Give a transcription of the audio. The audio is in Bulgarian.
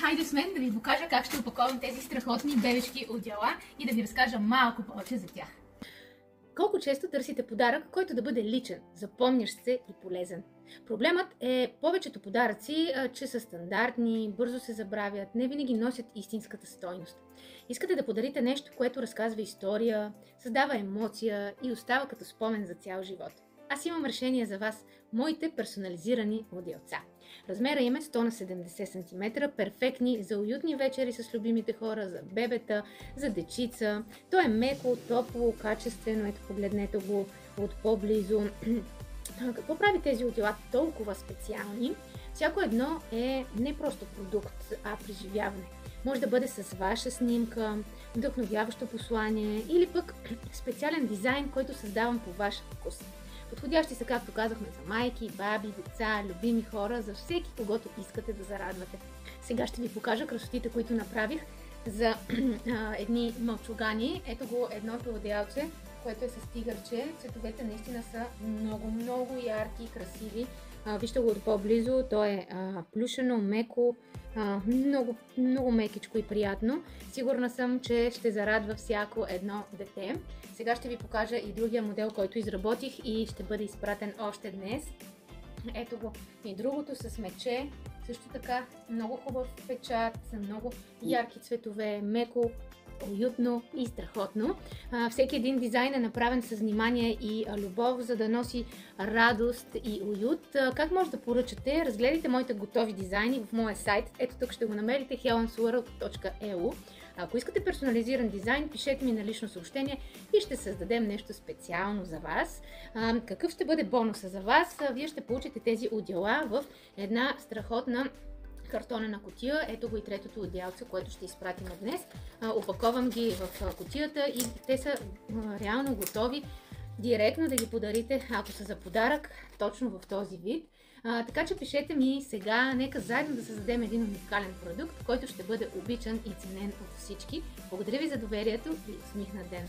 Хайде с мен да ви покажа как ще опаковам тези страхотни бебешки одеяла и да ви разкажа малко повече за тях. Колко често търсите подарък, който да бъде личен, запомнящ се и полезен? Проблемът е повечето подаръци, че са стандартни, бързо се забравят, не винаги носят истинската стойност. Искате да подарите нещо, което разказва история, създава емоция и остава като спомен за цял живот. Аз имам решение за вас, моите персонализирани одеялца. Размера им е 100 на 70 см, перфектни за уютни вечери с любимите хора, за бебета, за дечица. То е меко, топло, качествено, ето погледнете го от по-близо. Какво прави тези одеяла толкова специални? Всяко едно е не просто продукт, а преживяване. Може да бъде с ваша снимка, вдъхновяващо послание или пък специален дизайн, който създавам по ваш вкус. Подходящи са, както казахме, за майки, баби, деца, любими хора, за всеки, когото искате да зарадвате. Сега ще ви покажа красотите, които направих за едни мълчугани. Ето го едното одеялце, което е с тигърче. Цветовете наистина са много ярки и красиви. Вижте го от по-близо, то е плюшено, меко, много мекичко и приятно. Сигурна съм, че ще зарадва всяко едно дете. Сега ще ви покажа и другия модел, който изработих и ще бъде изпратен още днес. Ето го и другото с мече. Също така много хубав печат, са много ярки цветове, меко, уютно и страхотно. Всеки един дизайн е направен с внимание и любов, за да носи радост и уют. Как може да поръчате? Разгледайте моите готови дизайни в моя сайт. Ето тук ще го намерите helensworld.eu. Ако искате персонализиран дизайн, пишете ми на лично съобщение и ще създадем нещо специално за вас. Какъв ще бъде бонуса за вас? Вие ще получите тези одеяла в една страхотна картонена кутия. Ето го и третото одеялце, което ще изпратим днес. Опаковам ги в кутията и те са реално готови директно да ги подарите, ако са за подарък, точно в този вид. Така че пишете ми сега, нека заедно да създадем един уникален продукт, който ще бъде обичан и ценен от всички. Благодаря ви за доверието и усмихнат ден!